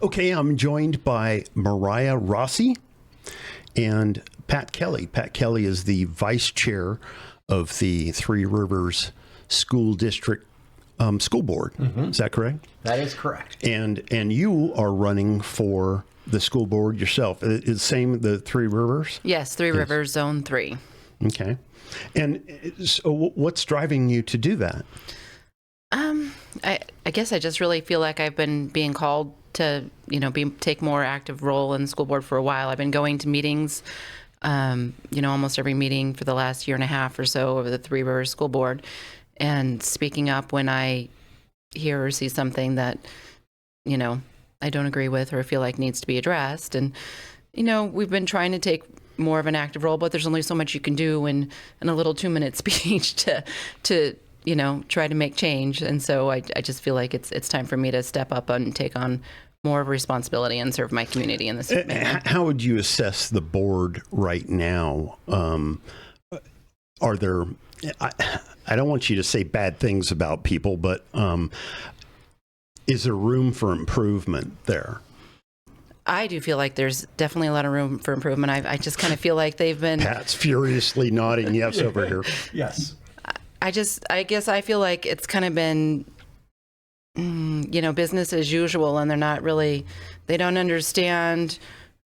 Okay, I'm joined by Mariah Rossi and Pat Kelly. Pat Kelly is the vice chair of the Three Rivers School District School Board. Mm-hmm. Is that correct? That is correct. And you are running for the school board yourself. Is same the Three Rivers? Yes, Three Rivers Zone 3. Okay. And so what's driving you to do that? I guess I just really feel like I've been being called to, take more active role in the school board for a while. I've been going to meetings, almost every meeting for the last year and a half or so over the Three Rivers School Board, and speaking up when I hear or see something that, I don't agree with or feel like needs to be addressed. And, we've been trying to take more of an active role, but there's only so much you can do in a little 2-minute speech to try to make change. And so I just feel like it's time for me to step up and take on more of a responsibility and serve my community in this manner. How would you assess the board right now? Are there, I don't want you to say bad things about people, but is there room for improvement there? I do feel like there's definitely a lot of room for improvement. I just kind of feel like they've been... Pat's furiously nodding yes over here. Yes. I guess I feel like it's kind of been, business as usual, and they don't understand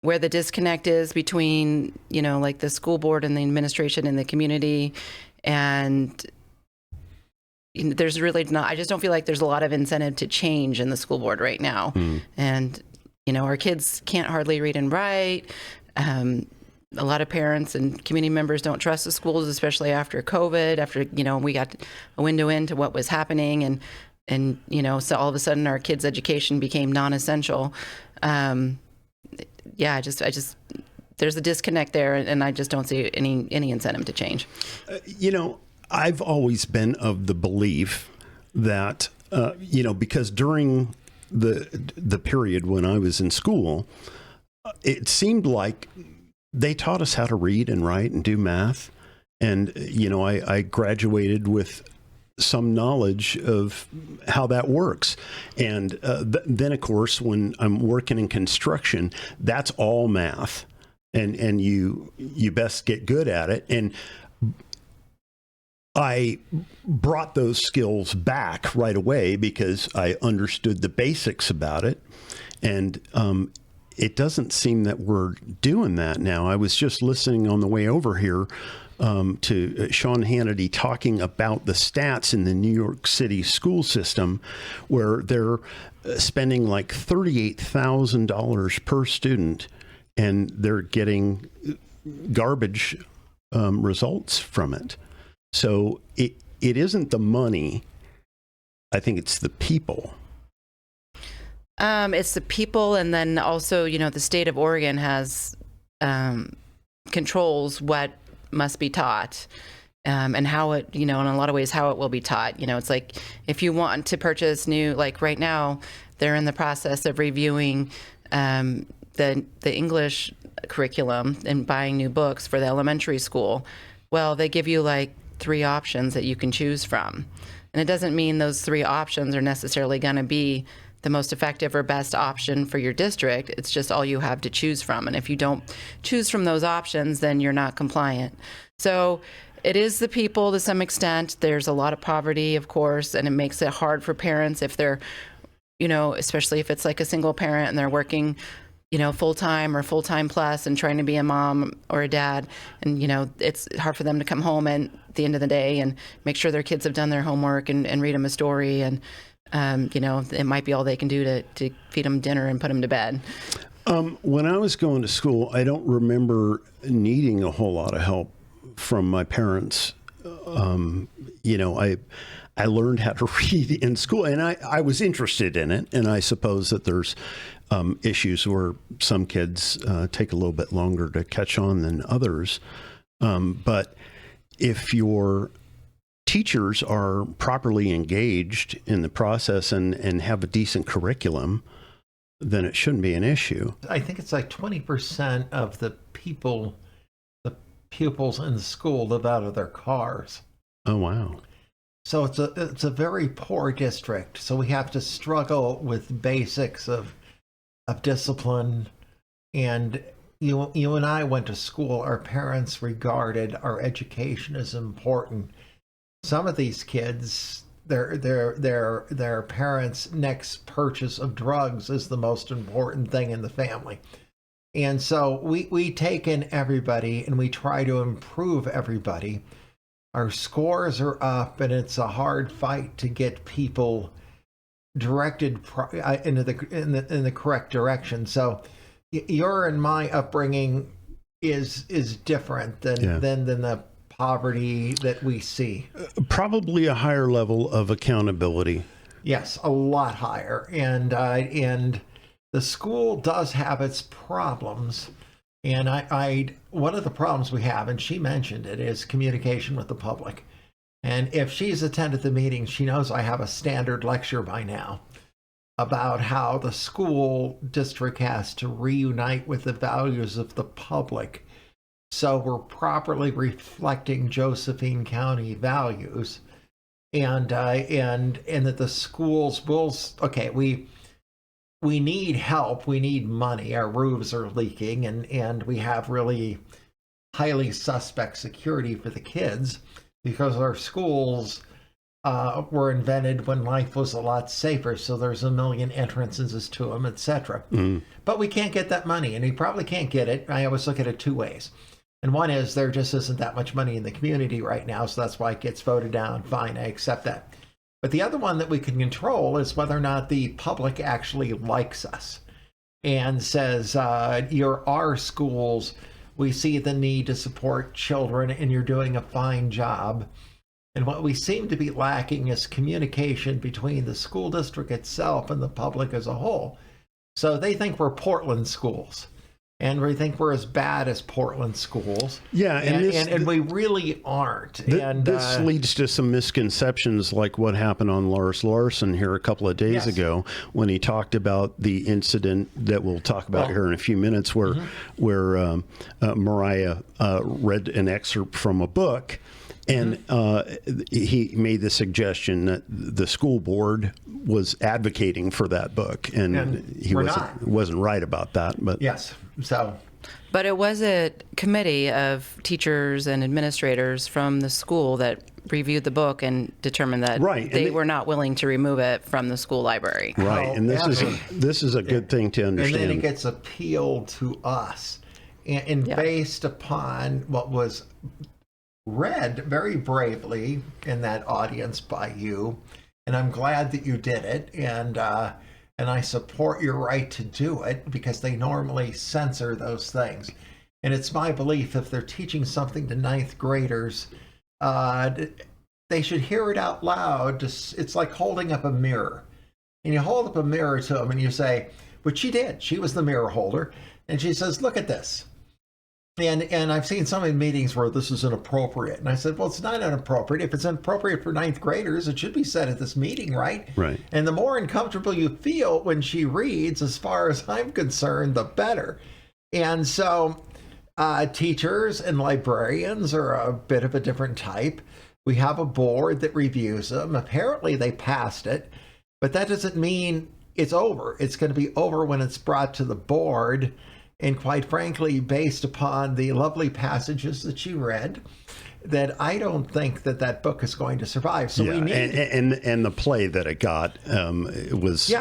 where the disconnect is between, like the school board and the administration and the community. And there's really not, I just don't feel like there's a lot of incentive to change in the school board right now. And, our kids can't hardly read and write. A lot of parents and community members don't trust the schools, especially after COVID, after, we got a window into what was happening. And so all of a sudden our kids' education became non-essential. I just there's a disconnect there, and I just don't see any incentive to change. I've always been of the belief that, because during the period when I was in school, it seemed like they taught us how to read and write and do math. And, I graduated with some knowledge of how that works. And then, of course, when I'm working in construction, that's all math. And you best get good at it. And I brought those skills back right away because I understood the basics about it. And it doesn't seem that we're doing that now. I was just listening on the way over here to Sean Hannity talking about the stats in the New York City school system, where they're spending like $38,000 per student, and they're getting garbage results from it. So it isn't the money. I think it's the people. It's the people, and then also, the state of Oregon has controls what must be taught, and how it, in a lot of ways, how it will be taught. It's like if you want to purchase new, like right now, they're in the process of reviewing the English curriculum and buying new books for the elementary school. Well, they give you like 3 options that you can choose from, and it doesn't mean those 3 options are necessarily going to be the most effective or best option for your district. It's just all you have to choose from. And if you don't choose from those options, then you're not compliant. So it is the people to some extent. There's a lot of poverty, of course, and it makes it hard for parents if they're, especially if it's like a single parent and they're working, full-time or full-time plus and trying to be a mom or a dad. And, it's hard for them to come home at the end of the day and make sure their kids have done their homework and read them a story. And it might be all they can do to feed them dinner and put them to bed. When I was going to school, I don't remember needing a whole lot of help from my parents. I learned how to read in school, and I was interested in it. And I suppose that there's issues where some kids take a little bit longer to catch on than others. But if your teachers are properly engaged in the process and have a decent curriculum, then it shouldn't be an issue. I think it's like 20% of the pupils in the school live out of their cars. Oh, wow. So it's a very poor district. So we have to struggle with basics of of discipline. And you and I went to school. Our parents regarded our education as important. Some of these kids, their parents' next purchase of drugs is the most important thing in the family. And so we take in everybody and we try to improve everybody. Our scores are up, and it's a hard fight to get people directed into the correct direction. So your and my upbringing is different than the poverty that we see. Probably a higher level of accountability. Yes, a lot higher. And the school does have its problems. And one of the problems we have, and she mentioned it, is communication with the public. And if she's attended the meeting, she knows I have a standard lecture by now about how the school district has to reunite with the values of the public. So we're properly reflecting Josephine County values, and that the schools will, okay, we need help, we need money, our roofs are leaking, and we have really highly suspect security for the kids because our schools were invented when life was a lot safer, so there's a million entrances to them, etc. But we can't get that money, and we probably can't get it. I always look at it two ways. And one is there just isn't that much money in the community right now, so that's why it gets voted down. Fine, I accept that. But the other one that we can control is whether or not the public actually likes us and says, you're our schools, we see the need to support children, and you're doing a fine job. And what we seem to be lacking is communication between the school district itself and the public as a whole. So they think we're Portland schools, and we think we're as bad as Portland schools. Yeah, and we really aren't. This leads to some misconceptions, like what happened on Lars Larson here a couple of days ago, when he talked about the incident that we'll talk about here in a few minutes, where Mariah read an excerpt from a book. And he made the suggestion that the school board was advocating for that book, and he wasn't right about that. But yes, but it was a committee of teachers and administrators from the school that reviewed the book and determined that they were not willing to remove it from the school library. Right, and this is a good thing to understand. And then it gets appealed to us, and based upon what was read very bravely in that audience by you, and I'm glad that you did it, and I support your right to do it, because they normally censor those things. And it's my belief if they're teaching something to ninth graders, they should hear it out loud. It's like holding up a mirror, and you hold up a mirror to them and you say, which she did, she was the mirror holder, and she says, look at this. And I've seen some in meetings where this is inappropriate. And I said, well, it's not inappropriate. If it's inappropriate for ninth graders, it should be said at this meeting, right? Right. And the more uncomfortable you feel when she reads, as far as I'm concerned, the better. And so teachers and librarians are a bit of a different type. We have a board that reviews them. Apparently they passed it, but that doesn't mean it's over. It's going to be over when it's brought to the board. And quite frankly, based upon the lovely passages that you read, that I don't think that book is going to survive. So we need and the play that it got was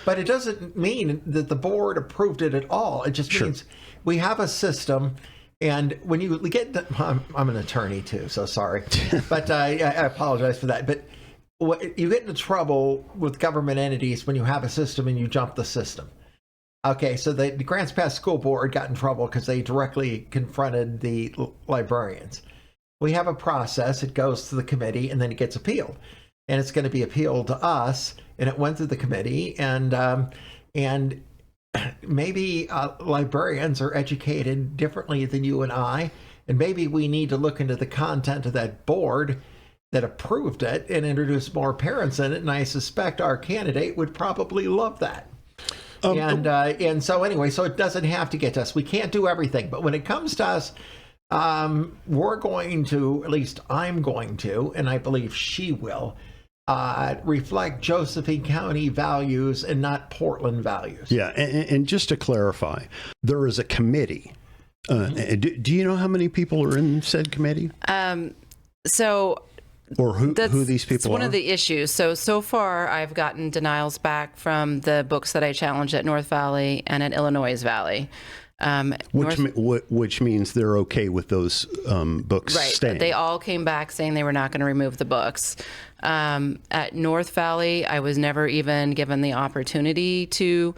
But it doesn't mean that the board approved it at all. It just means we have a system. And when you get, I'm an attorney too, so sorry, but I apologize for that. But you get into trouble with government entities when you have a system and you jump the system. Okay, so the Grants Pass School Board got in trouble because they directly confronted the librarians. We have a process. It goes to the committee, and then it gets appealed. And it's going to be appealed to us, and it went through the committee. And maybe librarians are educated differently than you and I, and maybe we need to look into the content of that board that approved it and introduce more parents in it, and I suspect our candidate would probably love that. And so anyway, so it doesn't have to get to us. We can't do everything, but when it comes to us, we're going to, at least I'm going to, and I believe she will, reflect Josephine County values and not Portland values. Yeah, and just to clarify, there is a committee. Do you know how many people are in said committee? So Or who these people it's one are? of the issues. So far, I've gotten denials back from the books that I challenged at North Valley and at Illinois Valley. Which means they're okay with those books Right. staying. They all came back saying they were not going to remove the books. At North Valley, I was never even given the opportunity to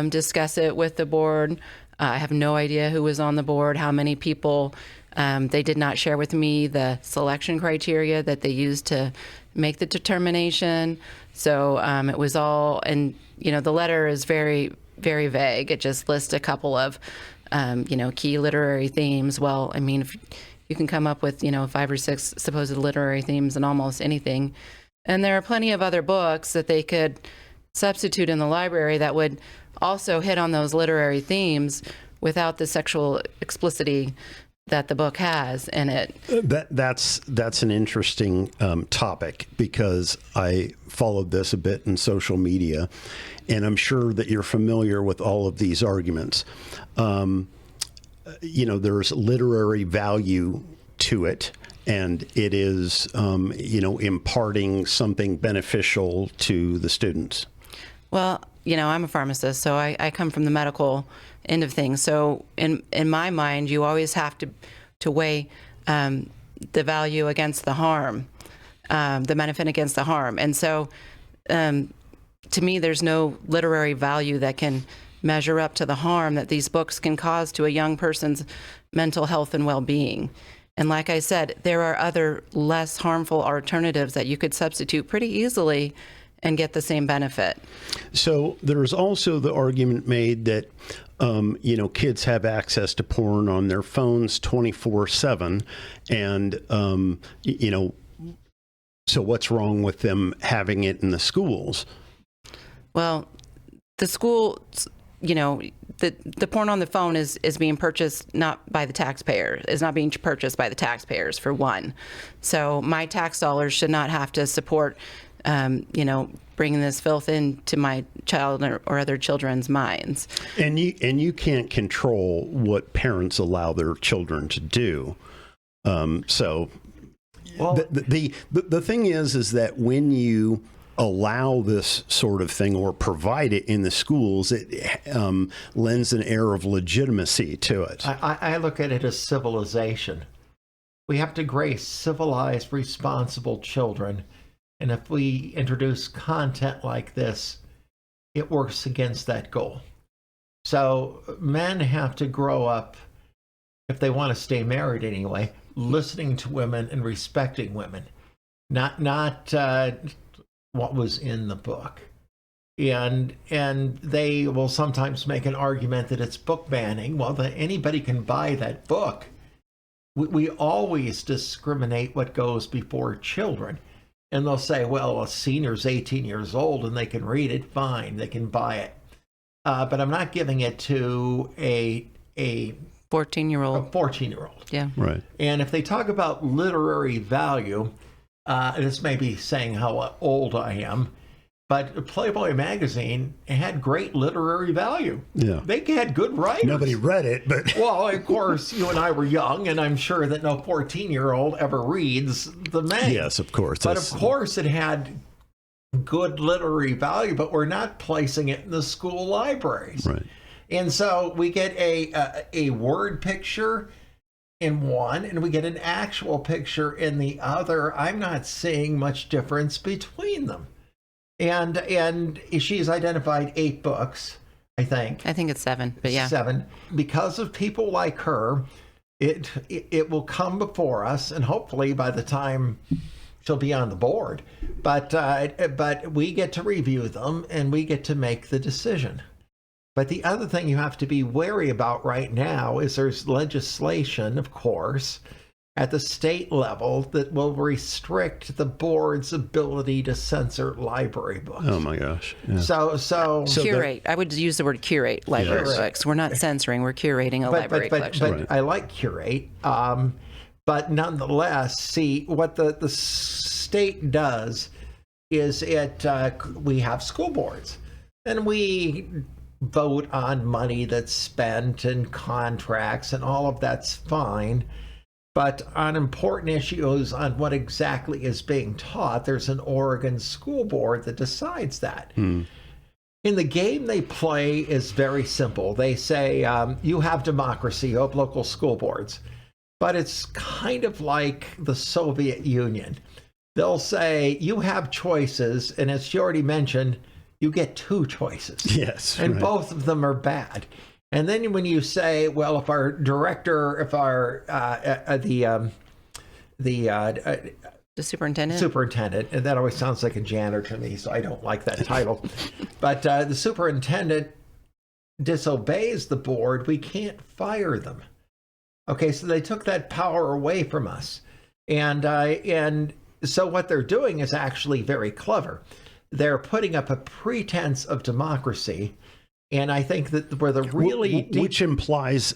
discuss it with the board. I have no idea who was on the board, how many people. They did not share with me the selection criteria that they used to make the determination. So it was all, and the letter is very, very vague. It just lists a couple of, key literary themes. Well, I mean, if you can come up with, 5 or 6 supposed literary themes in almost anything. And there are plenty of other books that they could substitute in the library that would also hit on those literary themes without the sexual explicitity that the book has in it. That's an interesting topic, because I followed this a bit in social media, and I'm sure that you're familiar with all of these arguments. There's literary value to it, and it is, imparting something beneficial to the students. Well, I'm a pharmacist, so I come from the medical end of things. So in my mind, you always have to weigh the value against the harm, the benefit against the harm. And so to me, there's no literary value that can measure up to the harm that these books can cause to a young person's mental health and well-being. And like I said, there are other less harmful alternatives that you could substitute pretty easily and get the same benefit. So there's also the argument made that, kids have access to porn on their phones 24/7. And, so what's wrong with them having it in the schools? Well, the school, the porn on the phone is being purchased not by the taxpayer, is not being purchased by the taxpayers, for one. So my tax dollars should not have to support bringing this filth into my child or other children's minds. And you can't control what parents allow their children to do. Well, the thing is that when you allow this sort of thing or provide it in the schools, it lends an air of legitimacy to it. I look at it as civilization. We have to raise civilized, responsible children. And if we introduce content like this, it works against that goal. So men have to grow up, if they want to stay married anyway, listening to women and respecting women, not what was in the book. And they will sometimes make an argument that it's book banning. Well, anybody can buy that book. We always discriminate what goes before children. And they'll say, well, a senior's 18 years old and they can read it, fine, they can buy it. But I'm not giving it to a 14-year-old. 14-year-old. Yeah. Right. And if they talk about literary value, this may be saying how old I am, but Playboy magazine had great literary value. Yeah. They had good writers. Nobody read it, but Well, of course, you and I were young, and I'm sure that no 14-year-old ever reads the mag. yes, of course. But of course, it had good literary value, but we're not placing it in the school libraries. Right. And so we get a word picture in one, and we get an actual picture in the other. I'm not seeing much difference between them. And she's identified 8 books, I think. I think it's 7, but yeah. 7. Because of people like her, it will come before us, and hopefully by the time she'll be on the board. But we get to review them, and we get to make the decision. But the other thing you have to be wary about right now is there's legislation, of course, at the state level that will restrict the board's ability to censor library books. Oh my gosh. Yeah. So Curate. I would use the word curate library Yes. books. We're not censoring, we're curating a library collection. But I like curate. But nonetheless, see, what the state does we have school boards, and we vote on money that's spent and contracts, and all of that's fine. But on important issues, on what exactly is being taught, there's an Oregon school board that decides that. In the game they play is very simple. They say, you have democracy, you have local school boards. But it's kind of like the Soviet Union. They'll say, you have choices, and as you already mentioned, you get two choices. Yes. And right. both of them are bad. And then when you say, well, if our director, if our the superintendent, and that always sounds like a janitor to me, so I don't like that title. But the superintendent disobeys the board, we can't fire them. Okay, so they took that power away from us. And so what they're doing is actually very clever. They're putting up a pretense of democracy. And I think that where the really which implies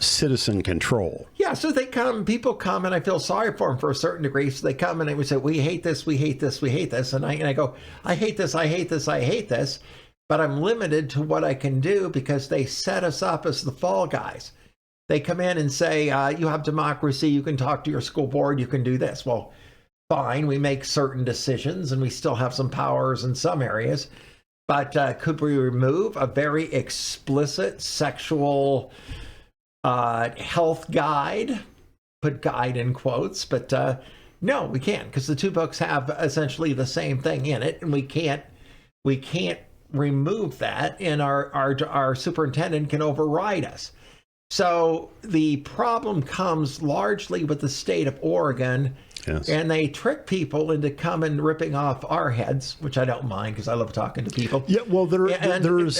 citizen control. Yeah, so people come, and I feel sorry for them for a certain degree. So they come and they would say, we hate this, we hate this, we hate this. And I go, I hate this, I hate this, I hate this. But I'm limited to what I can do because they set us up as the fall guys. They come in and say, you have democracy, you can talk to your school board, you can do this. Well, fine, we make certain decisions and we still have some powers in some areas. But could we remove a very explicit sexual health guide? Put guide in quotes, but no, we can't, because the two books have essentially the same thing in it, and we can't remove that, and our superintendent can override us. So the problem comes largely with the state of Oregon. Yes. And they trick people into coming ripping off our heads, which I don't mind because I love talking to people. Yeah, well, there's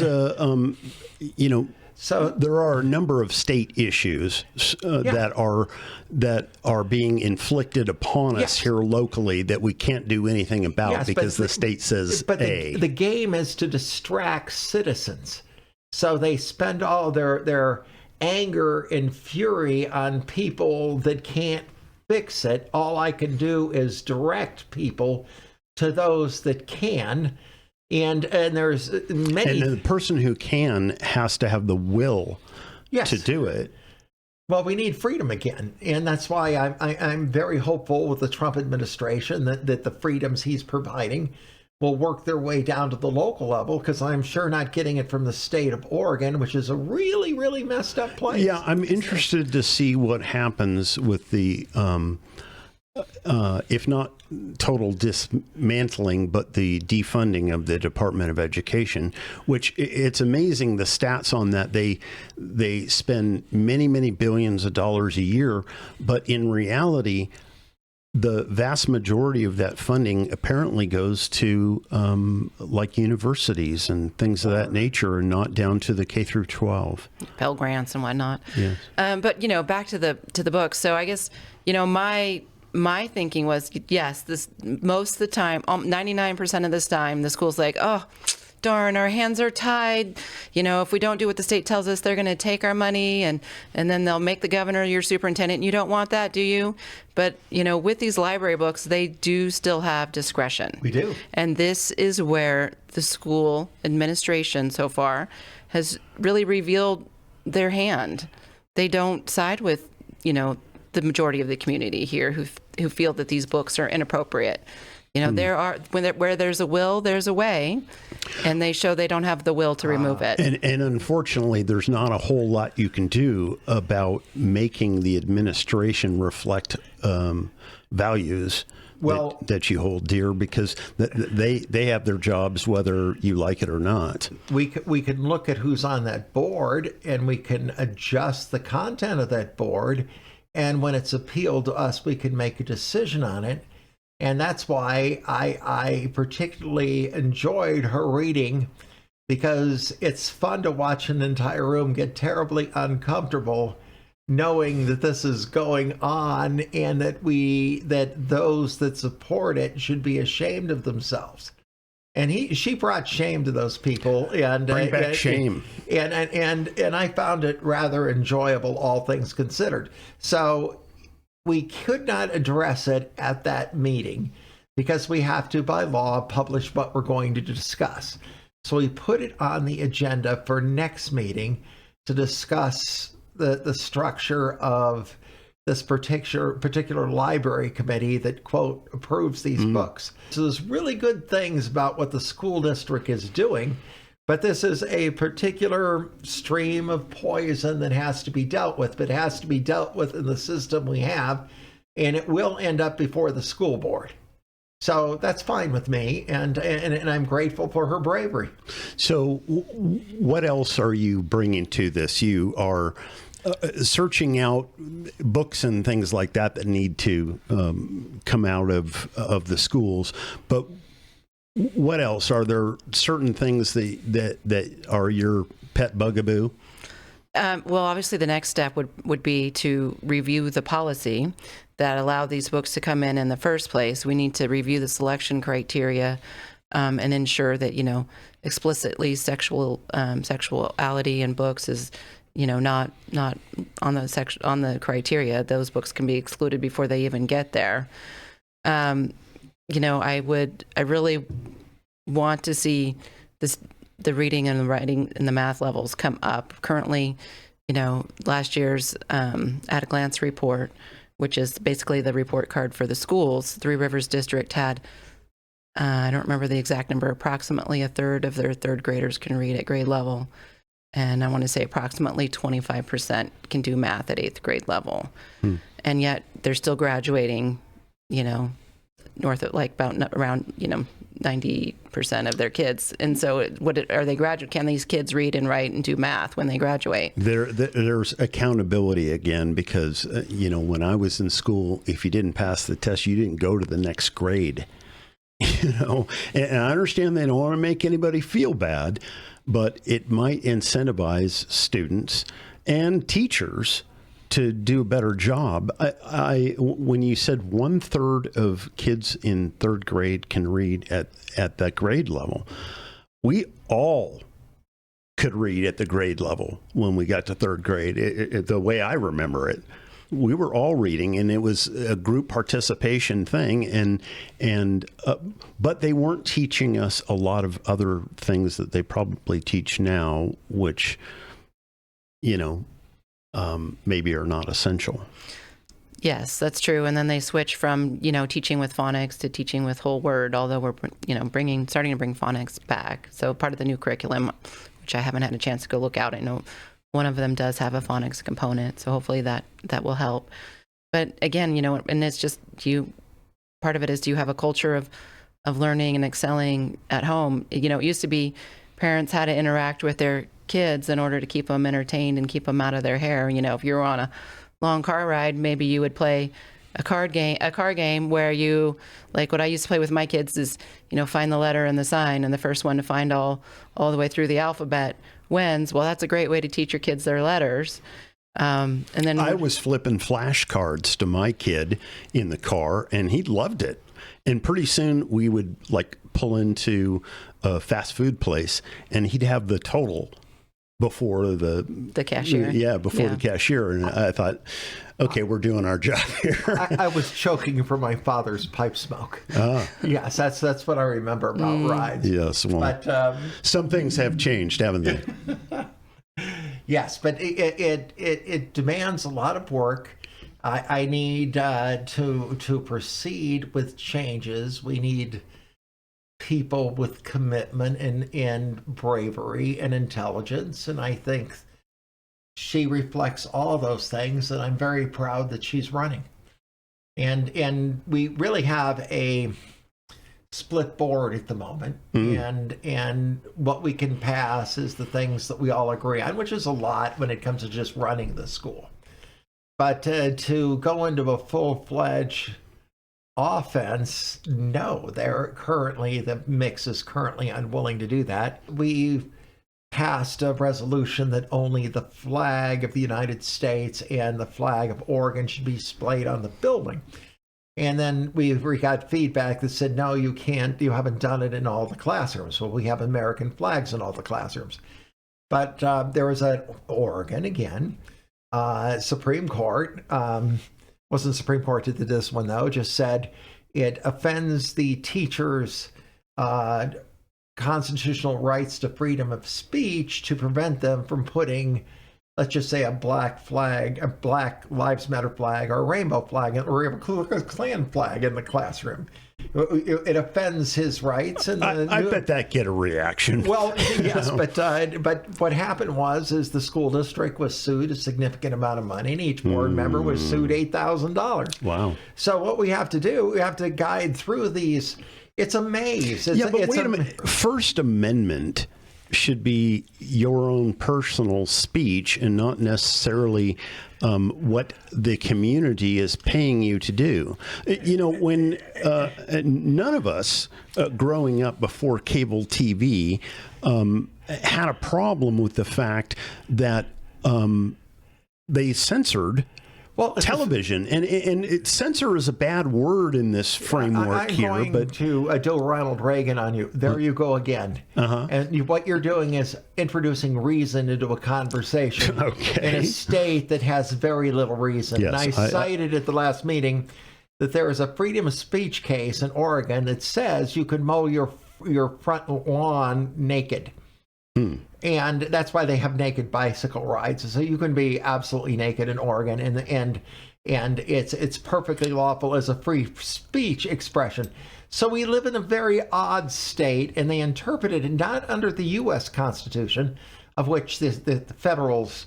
so there are a number of state issues that are being inflicted upon us here locally that we can't do anything about because the state says the game is to distract citizens. So they spend all their anger and fury on people that can't fix it. All I can do is direct people to those that can, and there's many. And the person who can has to have the will to do it. Well, we need freedom again, and that's why I'm very hopeful with the Trump administration that the freedoms he's providing will work their way down to the local level, because I'm sure not getting it from the state of Oregon, which is a really, really messed up place. Yeah, I'm interested to see what happens with the, if not total dismantling, but the defunding of the Department of Education, which it's amazing the stats on that. They spend many, many billions of dollars a year, but in reality, the vast majority of that funding apparently goes to like universities and things of that nature, and not down to the K through 12. Pell Grants and whatnot. Yes. But back to the book. So I guess my thinking was, yes, this most of the time, 99% of this time, the school's like, oh, darn, our hands are tied. If we don't do what the state tells us, they're going to take our money, and then they'll make the governor your superintendent. And you don't want that, do you? But, with these library books, they do still have discretion. We do. And this is where the school administration so far has really revealed their hand. They don't side with, the majority of the community here who feel that these books are inappropriate. Where there's a will, there's a way, and they show they don't have the will to remove it. And unfortunately, there's not a whole lot you can do about making the administration reflect values that you hold dear, because they have their jobs whether you like it or not. We can look at who's on that board, and we can adjust the content of that board, and when it's appealed to us, we can make a decision on it. And that's why I particularly enjoyed her reading, because it's fun to watch an entire room get terribly uncomfortable knowing that this is going on, and that those that support it should be ashamed of themselves. And she brought shame to those people, and bring back shame. And I found it rather enjoyable, all things considered. So we could not address it at that meeting. because we have to, by law, publish what we're going to discuss. So we put it on the agenda for next meeting to discuss the structure of this particular library committee that, quote, approves these books. So there's really good things about what the school district is doing, but this is a particular stream of poison that has to be dealt with, but it has to be dealt with in the system we have, and it will end up before the school board. So that's fine with me, and I'm grateful for her bravery. So what else are you bringing to this? You are searching out books and things like that need to come out of the schools. But what else? Are there certain things that are your pet bugaboo? Well, obviously, the next step would be to review the policy that allowed these books to come in the first place. We need to review the selection criteria and ensure that, explicitly sexuality in books is, not on the criteria. Those books can be excluded before they even get there. I really want to see the reading and the writing and the math levels come up. Currently, last year's at a glance report, which is basically the report card for the schools, Three Rivers District had, I don't remember the exact number, approximately a third of their third graders can read at grade level. And I want to say approximately 25% can do math at eighth grade level. And yet they're still graduating, north of around 90% of their kids. And so are they graduate? Can these kids read and write and do math when they graduate? There's accountability again, because, when I was in school, if you didn't pass the test, you didn't go to the next grade, and I understand they don't want to make anybody feel bad, but it might incentivize students and teachers to do a better job. When you said 1/3 of kids in third grade can read at that grade level, we all could read at the grade level when we got to third grade. The way I remember it, we were all reading, and it was a group participation thing, but they weren't teaching us a lot of other things that they probably teach now, which, maybe are not essential. Yes, that's true. And then they switch from, teaching with phonics to teaching with whole word, although we're, starting to bring phonics back. So part of the new curriculum, which I haven't had a chance to go look out, I know one of them does have a phonics component. So hopefully that will help. But again, and it's just part of it is, do you have a culture of learning and excelling at home? It used to be parents had to interact with their kids in order to keep them entertained and keep them out of their hair. If you were on a long car ride, maybe you would play a car game where you, like what I used to play with my kids is, find the letter and the sign, and the first one to find all the way through the alphabet wins. Well, that's a great way to teach your kids their letters. And then I was flipping flashcards to my kid in the car, and he loved it. And pretty soon we would pull into a fast food place, and he'd have the total before the cashier. The cashier. And I thought, okay, we're doing our job here. I was choking for my father's pipe smoke. Yes, that's what I remember about rides. Yes, well, but some things have changed, haven't they? Yes, but it demands a lot of work. I need to proceed with changes. We need people with commitment and bravery and intelligence, and I think she reflects all those things, and I'm very proud that she's running. And we really have a split board at the moment, and what we can pass is the things that we all agree on, which is a lot when it comes to just running the school. But to go into a full-fledged offense, no, the mix is currently unwilling to do that. We've passed a resolution that only the flag of the United States and the flag of Oregon should be displayed on the building. And then we got feedback that said, no, you can't, you haven't done it in all the classrooms. Well, we have American flags in all the classrooms. But there was an Oregon again, Supreme Court, wasn't Supreme Court that did this one though, just said it offends the teachers' constitutional rights to freedom of speech to prevent them from putting, let's just say, a black flag, a Black Lives Matter flag, or a rainbow flag, or a Ku Klux Klan flag in the classroom. It offends his rights, and I bet that get a reaction. Well, yes, but what happened is the school district was sued a significant amount of money, and each board member was sued $8,000. Wow! So what we have to do, we have to guide through these. It's a maze. But wait a minute. First Amendment should be your own personal speech and not necessarily what the community is paying you to do. When none of us growing up before cable TV had a problem with the fact that they censored television, and censor is a bad word in this framework here. I'm going to do Ronald Reagan on you. There you go again. And what you're doing is introducing reason into a conversation in a state that has very little reason. Yes, and I cited at the last meeting that there is a freedom of speech case in Oregon that says you can mow your front lawn naked. And that's why they have naked bicycle rides. So you can be absolutely naked in Oregon, and it's perfectly lawful as a free speech expression. So we live in a very odd state, and they interpret it not under the U.S. Constitution, of which the federal's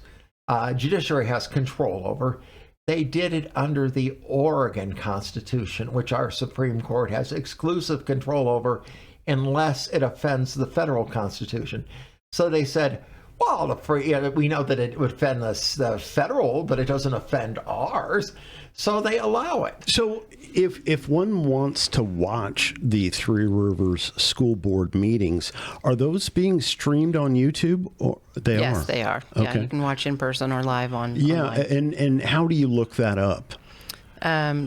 judiciary has control over. They did it under the Oregon Constitution, which our Supreme Court has exclusive control over, unless it offends the federal Constitution. So they said, well, we know that it would offend the federal, but it doesn't offend ours. So they allow it. So if one wants to watch the Three Rivers School Board meetings, are those being streamed on YouTube? Or Yes, they are. Okay. Yeah, you can watch in person or live on. Yeah, online. and how do you look that up?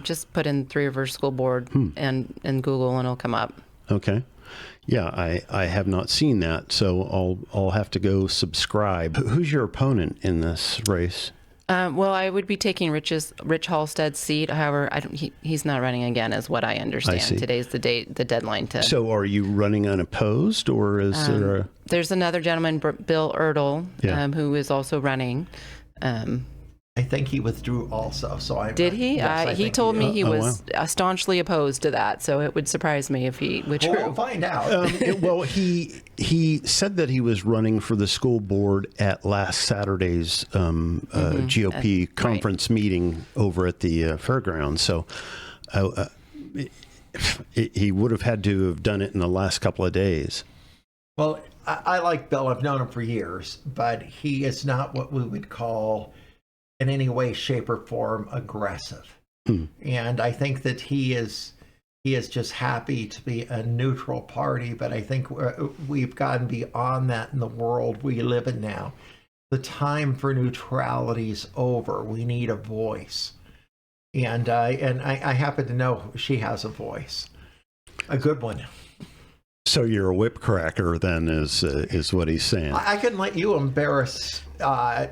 Just put in Three Rivers School Board and Google, and it'll come up. Okay. Yeah, I have not seen that, so I'll have to go subscribe. Who's your opponent in this race? Well, I would be taking Rich Halstead's seat. However, he's not running again, is what I understand. I see. Today's the deadline to. So, are you running unopposed, or is there a? There's another gentleman, Bill Ertl, who is also running. I think he withdrew also. So Did he? Yes, he told me he was staunchly opposed to that. So it would surprise me if he withdrew. We'll find out. Well, he said that he was running for the school board at last Saturday's GOP conference meeting over at the fairgrounds. So he would have had to have done it in the last couple of days. Well, I like Bill. I've known him for years, but he is not what we would call in any way, shape, or form aggressive. And I think that he is just happy to be a neutral party, but I think we've gotten beyond that in the world we live in now. The time for neutrality is over. We need a voice. And I happen to know she has a voice, a good one. So you're a whip cracker, then, is what he's saying. I can let you embarrass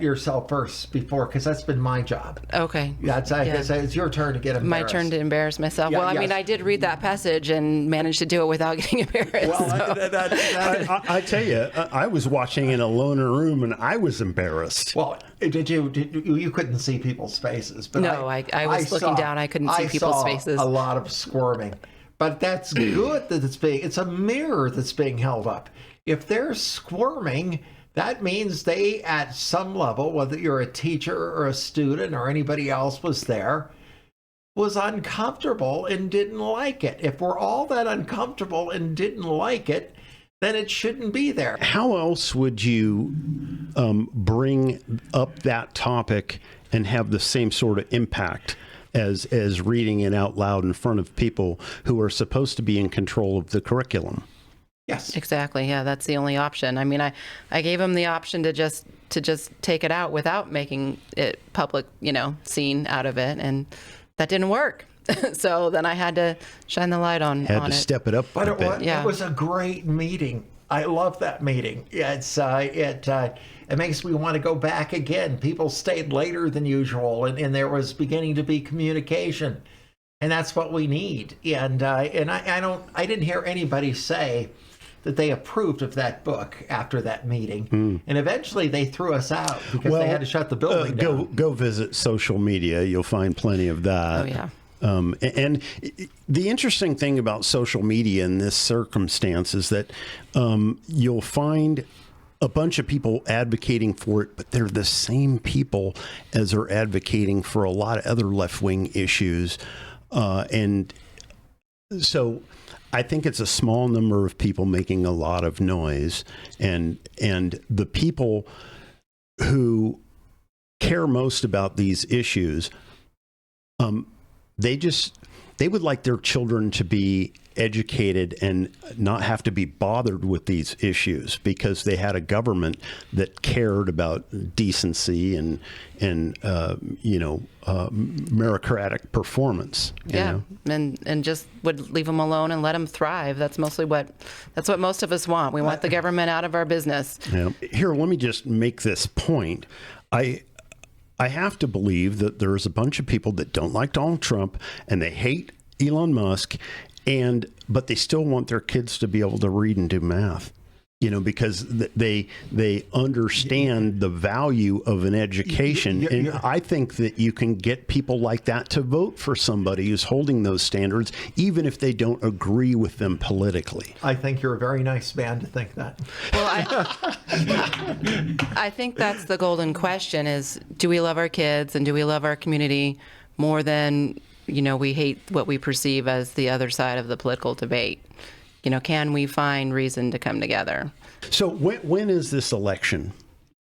yourself first because that's been my job. Okay. It's your turn to get embarrassed. My turn to embarrass myself. Yeah, well, I mean, I did read that passage and managed to do it without getting embarrassed. Well, I tell you, I was watching in a loner room and I was embarrassed. Well, you couldn't see people's faces, but no, I was looking down. I couldn't see people's faces. A lot of squirming. But that's good that it's a mirror that's being held up. If they're squirming, that means they, at some level, whether you're a teacher or a student or anybody else was there, was uncomfortable and didn't like it. If we're all that uncomfortable and didn't like it, then it shouldn't be there. How else would you bring up that topic and have the same sort of impact as reading it out loud in front of people who are supposed to be in control of the curriculum? Yes, exactly. Yeah, that's the only option. I mean, I gave him the option to just take it out without making it public, scene out of it, and that didn't work. So then I had to shine the light on it. Step it up a bit. It was a great meeting. I love that meeting. It makes me want to go back again. People stayed later than usual, and there was beginning to be communication. and that's what we need. And I didn't hear anybody say that they approved of that book after that meeting. And eventually they threw us out because they had to shut the building down. Go visit social media. You'll find plenty of that. Oh, yeah. And the interesting thing about social media in this circumstance is that you'll find a bunch of people advocating for it, but they're the same people as are advocating for a lot of other left-wing issues. And so I think it's a small number of people making a lot of noise, and the people who care most about these issues, they would like their children to be educated and not have to be bothered with these issues because they had a government that cared about decency and meritocratic performance. Yeah, and just would leave them alone and let them thrive. That's what most of us want. We want the government out of our business. Yeah. Here, let me just make this point. I have to believe that there's a bunch of people that don't like Donald Trump and they hate Elon Musk, but they still want their kids to be able to read and do math, because they understand the value of an education. And I think that you can get people like that to vote for somebody who's holding those standards, even if they don't agree with them politically. I think you're a very nice man to think that. Well, I think that's the golden question is, do we love our kids and do we love our community more than, we hate what we perceive as the other side of the political debate? Can we find reason to come together? So when is this election?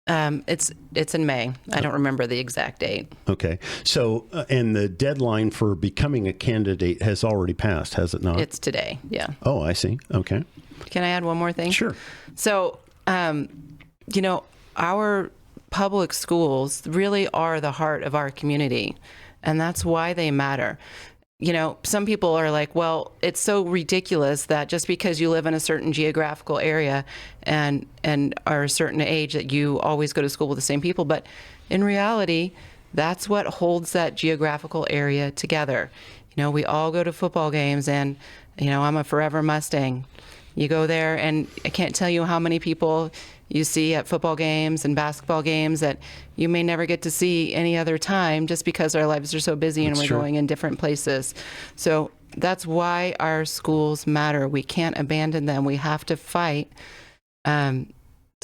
It's in May. I don't remember the exact date. Okay. So, and the deadline for becoming a candidate has already passed, has it not? It's today. Yeah. Oh, I see. Okay. Can I add one more thing? Sure. So, our public schools really are the heart of our community, and that's why they matter. Some people are like, well, it's so ridiculous that just because you live in a certain geographical area and are a certain age that you always go to school with the same people. But in reality, that's what holds that geographical area together. We all go to football games and, I'm a forever Mustang. You go there and I can't tell you how many people you see at football games and basketball games that you may never get to see any other time just because our lives are so busy and we're going in different places. So that's why our schools matter. We can't abandon them. We have to fight to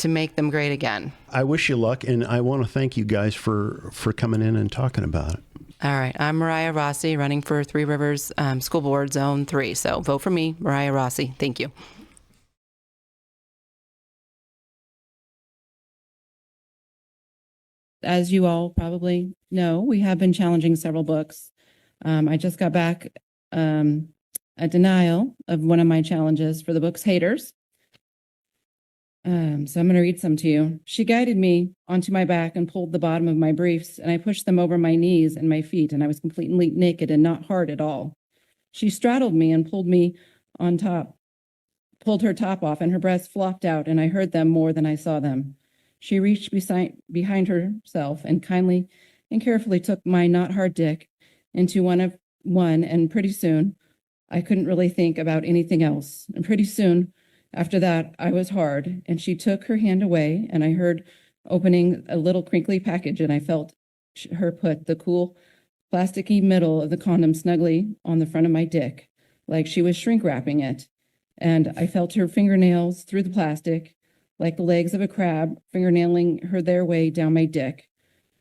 make them great again. I wish you luck, and I want to thank you guys for coming in and talking about it. All right. I'm Mariah Rossi, running for Three Rivers School Board Zone 3. So vote for me, Mariah Rossi. Thank you. As you all probably know, we have been challenging several books. I just got back a denial of one of my challenges for the book's Haters. So I'm going to read some to you. She guided me onto my back and pulled the bottom of my briefs, and I pushed them over my knees and my feet, and I was completely naked and not hard at all. She straddled me and pulled me on top, pulled her top off, and her breasts flopped out, and I heard them more than I saw them. She reached behind herself and kindly and carefully took my not hard dick into one, and pretty soon I couldn't really think about anything else. And pretty soon after that, I was hard, and she took her hand away, and I heard opening a little crinkly package, and I felt her put the cool plasticky middle of the condom snugly on the front of my dick, like she was shrink wrapping it. And I felt her fingernails through the plastic, like the legs of a crab, fingernailing her their way down my dick.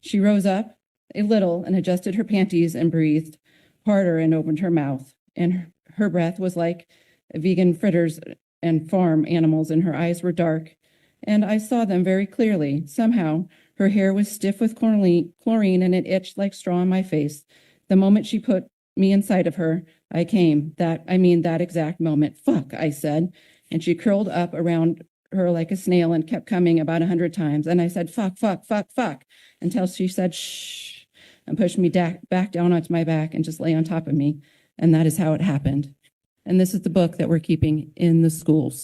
She rose up a little and adjusted her panties and breathed harder and opened her mouth. And her breath was like vegan fritters and farm animals, and her eyes were dark. And I saw them very clearly. Somehow, her hair was stiff with chlorine, and it itched like straw on my face. The moment she put me inside of her, I came. That exact moment. Fuck, I said. And she curled up around her like a snail and kept coming about 100 times. And I said, fuck, fuck, fuck, fuck, until she said, shh, and pushed me back down onto my back and just lay on top of me. And that is how it happened. And this is the book that we're keeping in the schools.